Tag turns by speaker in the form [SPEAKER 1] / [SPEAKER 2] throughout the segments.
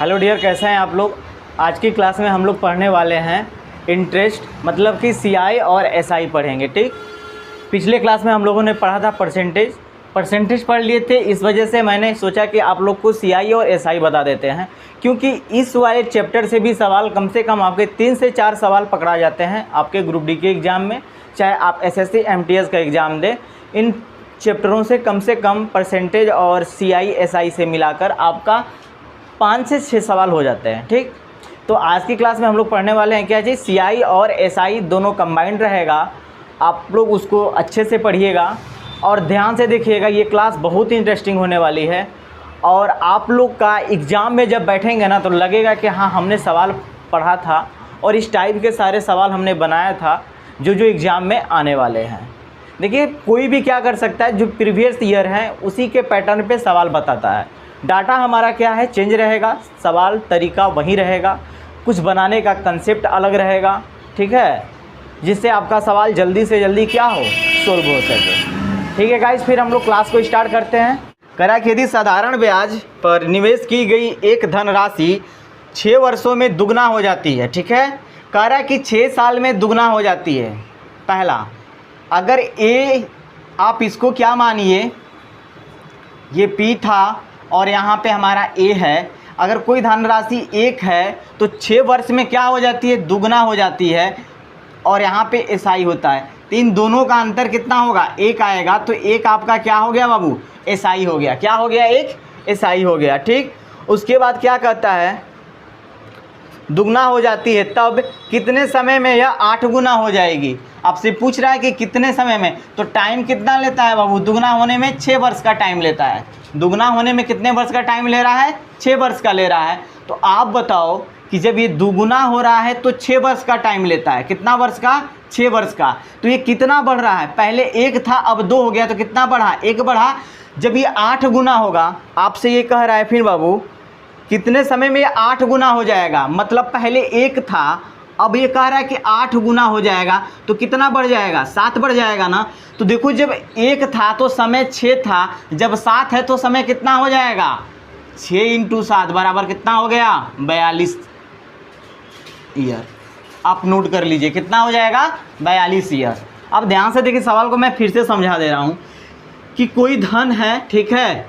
[SPEAKER 1] Hello dear, कैसे हैं आप लोग। आज की क्लास में हम लोग पढ़ने वाले हैं इंटरेस्ट, मतलब कि सीआई और एसआई पढ़ेंगे। ठीक, पिछले क्लास में हम लोगों ने पढ़ा था परसेंटेज पढ़ लिए थे। इस वजह से मैंने सोचा कि आप लोग को सीआई और एसआई बता देते हैं, क्योंकि इस वाले चैप्टर से भी सवाल कम से कम आपके 3 से 4 सवाल पकड़ा जाते हैं आपके ग्रुप डी के एग्ज़ाम में, चाहे आप एसएससी एमटीएस का एग्ज़ाम दें। इन चैप्टरों से कम परसेंटेज और सीआई एसआई से मिलाकर आपका 5 से 6 सवाल हो जाते हैं। ठीक, तो आज की क्लास में हम लोग पढ़ने वाले हैं क्या चीज़, सीआई और एसआई दोनों कंबाइंड रहेगा। आप लोग उसको अच्छे से पढ़िएगा और ध्यान से देखिएगा। ये क्लास बहुत ही इंटरेस्टिंग होने वाली है और आप लोग का एग्ज़ाम में जब बैठेंगे ना तो लगेगा कि हाँ, हमने सवाल पढ़ा था और इस टाइप के सारे सवाल हमने बनाया था जो एग्ज़ाम में आने वाले हैं। देखिए, कोई भी क्या कर सकता है, जो प्रीवियस ईयर है उसी के पैटर्न पे सवाल बताता है। डाटा हमारा क्या है, चेंज रहेगा, सवाल तरीका वही रहेगा, कुछ बनाने का कंसेप्ट अलग रहेगा। ठीक है, जिससे आपका सवाल जल्दी से जल्दी क्या हो, सोल्व हो सके। ठीक है गाइस, फिर हम लोग क्लास को स्टार्ट करते हैं। करा कि यदि साधारण ब्याज पर निवेश की गई एक धनराशि 6 वर्षों में दुगना हो जाती है। ठीक है, कह रहा है कि 6 साल में दुगना हो जाती है। पहला, अगर ए, आप इसको क्या मानिए, ये पी था और यहाँ पे हमारा ए है। अगर कोई धनराशि 1 है तो 6 वर्ष में क्या हो जाती है, दुगना हो जाती है। और यहाँ पे एसआई होता है, तो इन दोनों का अंतर कितना होगा, 1 आएगा। तो 1 आपका क्या हो गया बाबू, एसआई हो गया। क्या हो गया, 1 एसआई हो गया। ठीक, उसके बाद क्या कहता है, दुगना हो जाती है तब कितने समय में यह 8 गुना हो जाएगी। आपसे पूछ रहा है कि कितने समय में, तो टाइम कितना लेता है बाबू, दुगना होने में 6 वर्ष का टाइम लेता है। दुगना होने में कितने वर्ष का टाइम ले रहा है, 6 वर्ष का ले रहा है। तो आप बताओ कि जब ये दुगुना हो रहा है तो 6 वर्ष का टाइम लेता है। कितना वर्ष का, 6 वर्ष का। तो ये कितना बढ़ रहा है, पहले 1 था अब 2 हो गया, तो कितना बढ़ा, 1 बढ़ा। जब ये 8 गुना होगा, आपसे ये कह रहा है फिर बाबू कितने समय में ये 8 गुना हो जाएगा। मतलब पहले 1 था, अब ये कह रहा है कि 8 गुना हो जाएगा, तो कितना बढ़ जाएगा, 7 बढ़ जाएगा ना। तो देखो, जब 1 था तो समय 6 था, जब 7 है तो समय कितना हो जाएगा, 6 × 7 बराबर कितना हो गया, 42 ईयर। आप नोट कर लीजिए कितना हो जाएगा, 42 ईयर। अब ध्यान से देखिए, सवाल को मैं फिर से समझा दे रहा हूँ कि कोई धन है, ठीक है,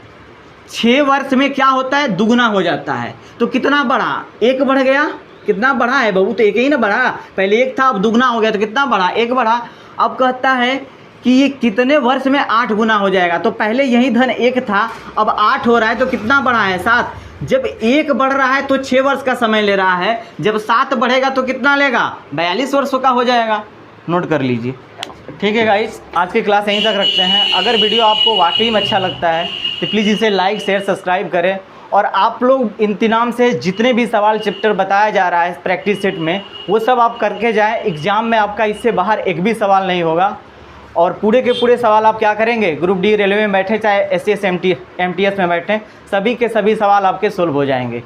[SPEAKER 1] 6 वर्ष में क्या होता है, दुगना हो जाता है। तो कितना बढ़ा, 1 बढ़ गया। कितना बढ़ा है बहू, तो 1 ही ना बढ़ा, पहले 1 था अब दुगना हो गया, तो कितना बढ़ा, 1 बढ़ा। अब कहता है कि ये कितने वर्ष में 8 गुना हो जाएगा। तो पहले यही धन 1 था, अब 8 हो रहा है, तो कितना बढ़ा है, 7। जब 1 बढ़ रहा है तो 6 वर्ष का समय ले रहा है, जब 7 बढ़ेगा तो कितना लेगा, 42 वर्षों का हो जाएगा। नोट कर लीजिए। ठीक है गाइस, आज की क्लास यहीं तक रखते हैं। अगर वीडियो आपको वाकई में अच्छा लगता है तो प्लीज़ इसे लाइक शेयर सब्सक्राइब करें और आप लोग इंतजाम से जितने भी सवाल चैप्टर बताया जा रहा है प्रैक्टिस सेट में, वो सब आप करके जाएं। एग्ज़ाम में आपका इससे बाहर एक भी सवाल नहीं होगा और पूरे के पूरे सवाल आप क्या करेंगे, ग्रुप डी रेलवे में बैठे चाहे एसएस एमटीएस में बैठें, सभी के सभी सवाल आपके सोल्व हो जाएंगे।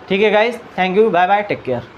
[SPEAKER 1] ठीक है guys, thank you, bye bye, take care.